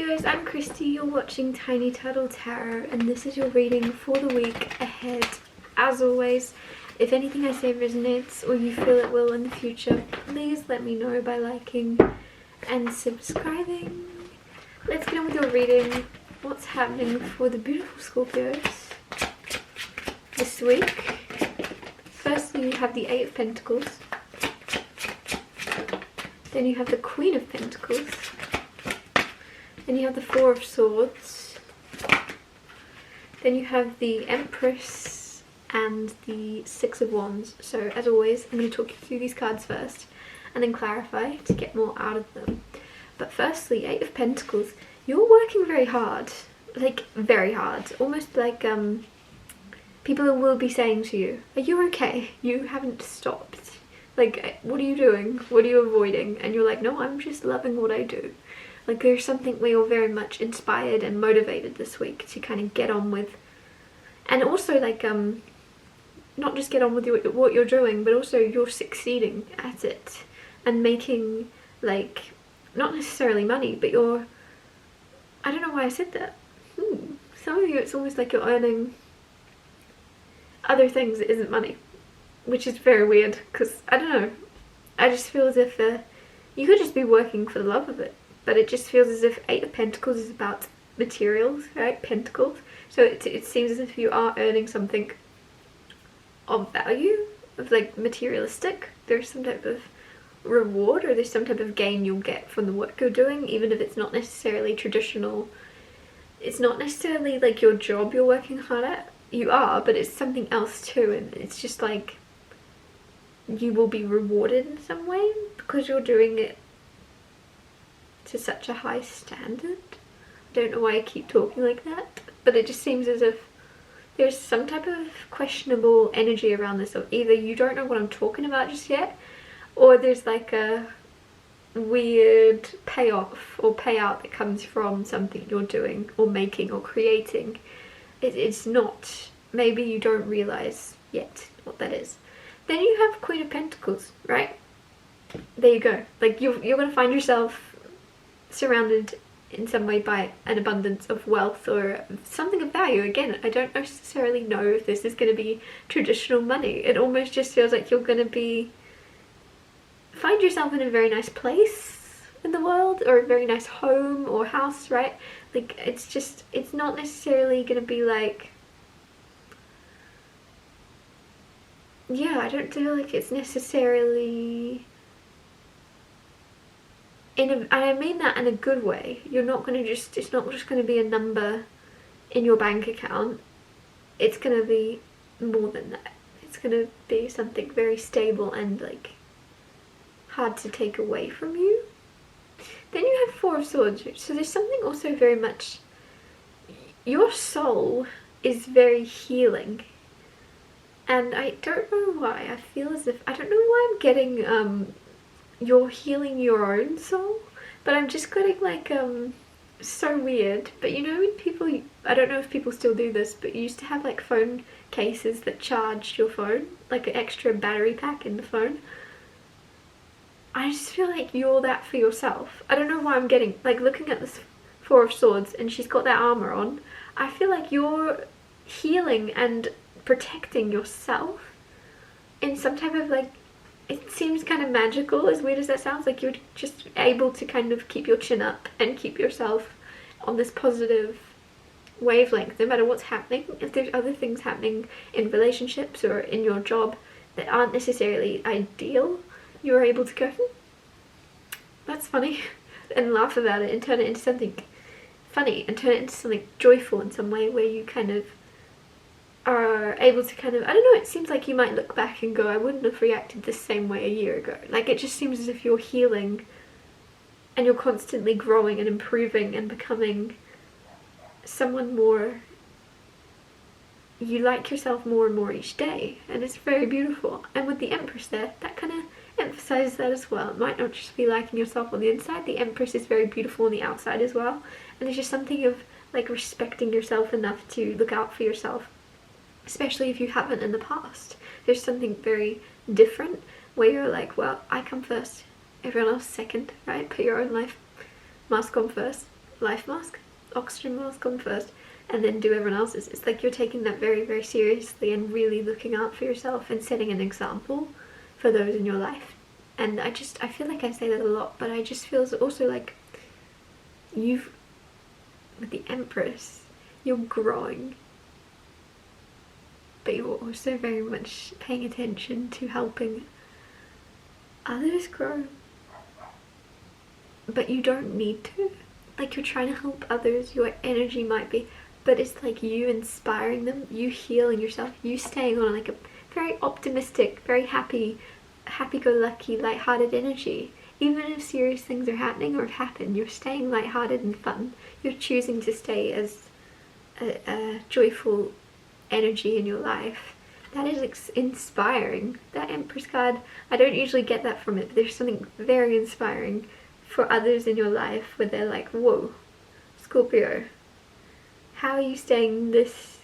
Scorpios, I'm Christy, you're watching Tiny Turtle Tarot, and this is your reading for the week ahead. As always, if anything I say resonates or you feel it will in the future, please let me know by liking and subscribing. Let's get on with your reading. What's happening for the beautiful Scorpios this week? Firstly, you have the Eight of Pentacles. Then you have the Queen of Pentacles. Then you have the Four of Swords. Then you have the Empress and the Six of Wands. So as always, I'm going to talk you through these cards first and then clarify to get more out of them. But firstly, Eight of Pentacles. You're working very hard. Like, very hard. Almost like people will be saying to you, are you okay? You haven't stopped. Like, what are you doing? What are you avoiding? And you're like, no, I'm just loving what I do. Like, there's something where you're very much inspired and motivated this week to kind of get on with. And also, like, not just get on with what you're doing, but also you're succeeding at it. And making, like, not necessarily money, but you're... I don't know why I said that. Some of you, it's almost like you're earning other things that isn't money. Which is very weird, because, I don't know. I just feel as if you could just be working for the love of it. But it just feels as if Eight of Pentacles is about materials, right? Pentacles. So it seems as if you are earning something of value, of like materialistic. There's some type of reward or there's some type of gain you'll get from the work you're doing, even if it's not necessarily traditional. It's not necessarily like your job you're working hard at. You are, but it's something else too. And it's just like you will be rewarded in some way because you're doing it to such a high standard. I don't know why I keep talking like that, but it just seems as if there's some type of questionable energy around this, of either you don't know what I'm talking about just yet, or there's like a weird payoff or payout that comes from something you're doing or making or creating. It's not, maybe you don't realize yet what that is. Then you have Queen of Pentacles, right? There you go. Like, you're going to find yourself surrounded in some way by an abundance of wealth or something of value. Again, I don't necessarily know if this is going to be traditional money. It almost just feels like you're going to find yourself in a very nice place in the world, or a very nice home or house, right? Like, it's not necessarily going to be like, yeah, I don't feel like it's necessarily... and I mean that in a good way. You're not going to just, it's not just going to be a number in your bank account. It's going to be more than that. It's going to be something very stable and like hard to take away from you. Then you have Four of Swords. So there's something also very much, your soul is very healing. And I don't know why. I feel as if, I don't know why I'm getting you're healing your own soul, but I'm just getting like so weird. But you know, when people, I don't know if people still do this, but you used to have like phone cases that charged your phone, like an extra battery pack in the phone. I just feel like you're that for yourself. I don't know why I'm getting, like, looking at this Four of Swords and she's got that armor on. I feel like you're healing and protecting yourself in some type of like, it seems kind of magical, as weird as that sounds. Like, you're just able to kind of keep your chin up and keep yourself on this positive wavelength no matter what's happening. If there's other things happening in relationships or in your job that aren't necessarily ideal, you're able to go, that's funny, and laugh about it and turn it into something funny and turn it into something joyful in some way, where you kind of are able to kind of, I don't know, it seems like you might look back and go, I wouldn't have reacted the same way a year ago. Like, it just seems as if you're healing and you're constantly growing and improving and becoming someone more, you like yourself more and more each day, and it's very beautiful. And with the Empress there, that kind of emphasizes that as well. It might not just be liking yourself on the inside, the Empress is very beautiful on the outside as well. And there's just something of like respecting yourself enough to look out for yourself, especially if you haven't in the past. There's something very different where you're like, well, I come first, everyone else second, right? Put your own life mask on first. life mask, oxygen mask on first, and then do everyone else's. It's like you're taking that very, very seriously and really looking out for yourself and setting an example for those in your life. And I feel like I say that a lot, but I just feel also like with the Empress, you're growing, but you're also very much paying attention to helping others grow. But you don't need to. Like, you're trying to help others, your energy might be, but it's like you inspiring them, you healing yourself, you staying on like a very optimistic, very happy-go-lucky, light-hearted energy. Even if serious things are happening or have happened, you're staying light-hearted and fun. You're choosing to stay as a joyful energy in your life. That is inspiring. That Empress card, I don't usually get that from it, but there's something very inspiring for others in your life where they're like, whoa, Scorpio, how are you staying this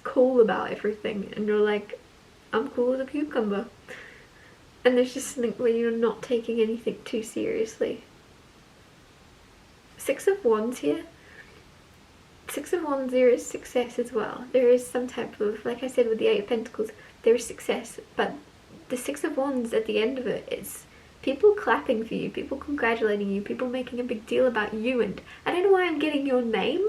cool about everything? And you're like, I'm cool as a cucumber. And there's just something where you're not taking anything too seriously. Six of Wands here. Six of Wands, there is success as well. There is some type of, like I said with the Eight of Pentacles, there is success, but the Six of Wands at the end of it is people clapping for you, people congratulating you, people making a big deal about you. And I don't know why I'm getting your name.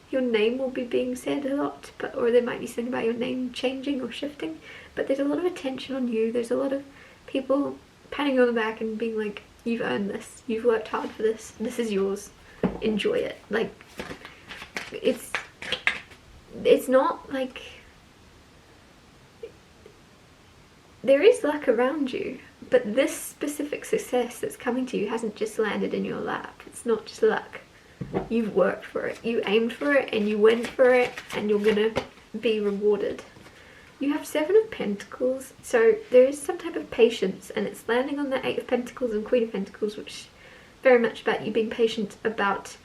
Your name will be being said a lot, or there might be something about your name changing or shifting, but there's a lot of attention on you. There's a lot of people patting you on the back and being like, you've earned this, you've worked hard for this, this is yours, enjoy it. Like, it's not like, there is luck around you, but this specific success that's coming to you hasn't just landed in your lap. It's not just luck. You've worked for it, you aimed for it, and you went for it, and you're gonna be rewarded. You have Seven of Pentacles, so there is some type of patience, and it's landing on the Eight of Pentacles and Queen of Pentacles, which is very much about you being patient about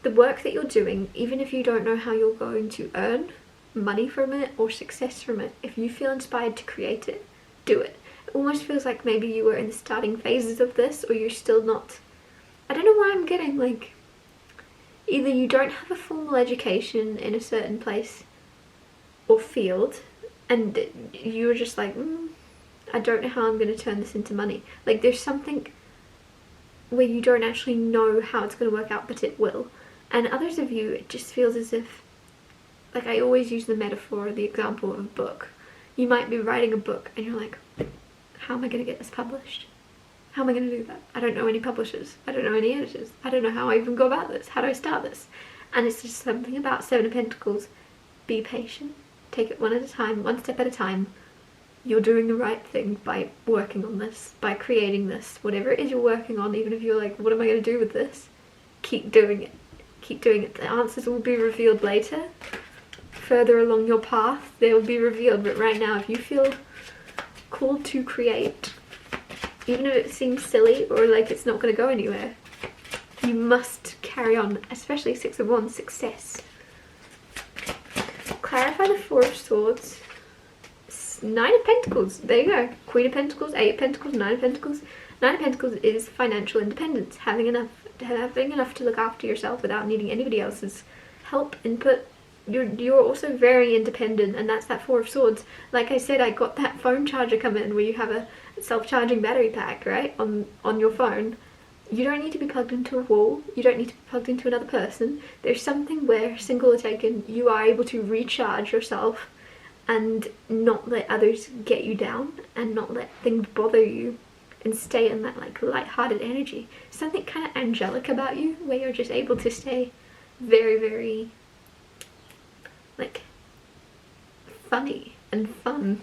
the work that you're doing, even if you don't know how you're going to earn money from it or success from it. If you feel inspired to create it, do it. It almost feels like maybe you were in the starting phases of this, or you're still not. I don't know why I'm getting like, either you don't have a formal education in a certain place or field, and you're just like, I don't know how I'm going to turn this into money. Like, there's something where you don't actually know how it's going to work out, but it will. And others of you, it just feels as if, like, I always use the metaphor, the example of a book. You might be writing a book and you're like, how am I going to get this published? How am I going to do that? I don't know any publishers. I don't know any editors. I don't know how I even go about this. How do I start this? And it's just something about Seven of Pentacles. Be patient. Take it one at a time, one step at a time. You're doing the right thing by working on this, by creating this. Whatever it is you're working on, even if you're like, what am I going to do with this? Keep doing it. Keep doing it. The answers will be revealed later. Further along your path, they will be revealed. But right now, if you feel called to create, even if it seems silly or like it's not going to go anywhere, you must carry on, especially Six of Wands, success. Clarify the Four of Swords, Nine of Pentacles, there you go, Queen of Pentacles, Eight of Pentacles, Nine of Pentacles. Nine of Pentacles is financial independence, having enough to look after yourself without needing anybody else's help, input. You're also very independent, and that's that Four of Swords. Like I said, I got that phone charger come in where you have a self-charging battery pack, right, on your phone. You don't need to be plugged into a wall. You don't need to be plugged into another person. There's something where, single or taken, you are able to recharge yourself and not let others get you down and not let things bother you, and stay in that like light-hearted energy. Something kind of angelic about you where you're just able to stay very, very like funny and fun.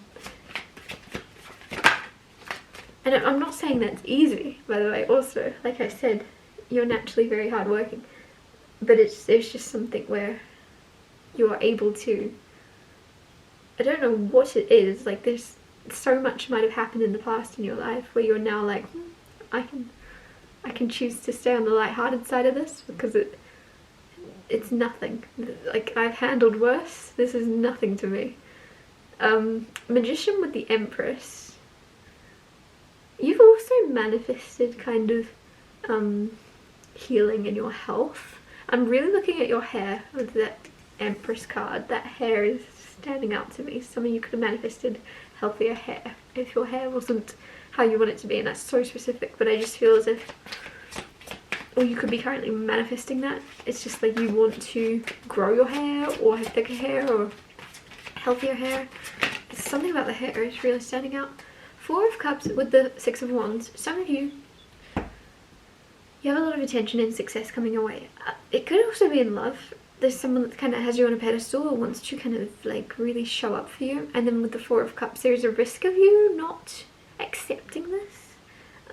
And I'm not saying that's easy, by the way. Also, like I said, you're naturally very hardworking, but there's just something where you're able to, I don't know what it is, like there's so much might have happened in the past in your life where you're now like, I can choose to stay on the light-hearted side of this because it's nothing. Like, I've handled worse. This is nothing to me. Magician with the Empress. You've also manifested kind of healing and your health. I'm really looking at your hair with that Empress card. That hair is standing out to me. Some of you could have manifested healthier hair if your hair wasn't how you want it to be, and that's so specific, but I just feel as if, or you could be currently manifesting that. It's just like you want to grow your hair or have thicker hair or healthier hair. There's something about the hair is really standing out. Four of Cups with the Six of Wands. Some of you have a lot of attention and success coming your way. It could also be in love. There's someone that kind of has you on a pedestal or wants to kind of like really show up for you. And then with the Four of Cups, there's a risk of you not accepting this.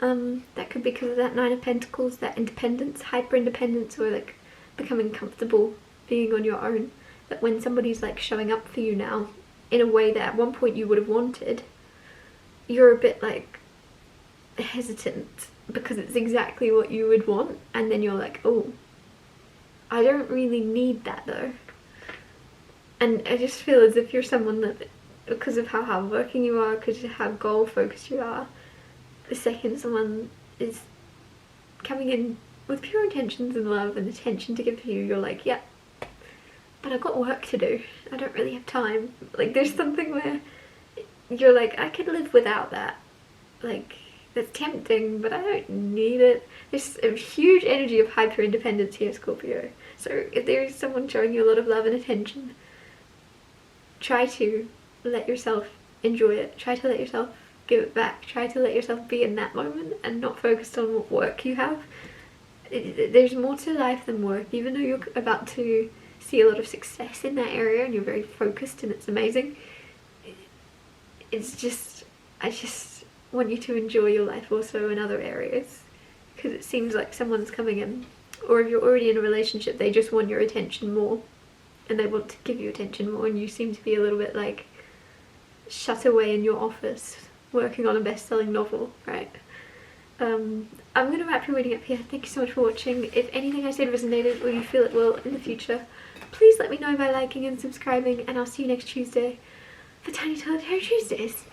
That could be because of that Nine of Pentacles, that independence, hyper independence, or like becoming comfortable being on your own. That when somebody's like showing up for you now in a way that at one point you would have wanted, you're a bit like hesitant because it's exactly what you would want, and then you're like, oh, I don't really need that though. And I just feel as if you're someone that, because of how hardworking you are, because of how goal focused you are, the second someone is coming in with pure intentions and love and attention to give you, you're like, yeah, but I've got work to do. I don't really have time. Like there's something where you're like, I could live without that. Like that's tempting, but I don't need it. There's a huge energy of hyper independence here, Scorpio. So if there is someone showing you a lot of love and attention, try to let yourself enjoy it. Try to let yourself give it back. Try to let yourself be in that moment and not focused on what work you have. There's more to life than work. Even though you're about to see a lot of success in that area and you're very focused and it's amazing, it's just, I just want you to enjoy your life also in other areas, because it seems like someone's coming in, or if you're already in a relationship, they just want your attention more and they want to give you attention more, and you seem to be a little bit like shut away in your office working on a best-selling novel, right? I'm going to wrap your reading up here. Thank you so much for watching. If anything I said resonated or you feel it will in the future, please let me know by liking and subscribing, and I'll see you next Tuesday for Tiny Tarot Tuesdays.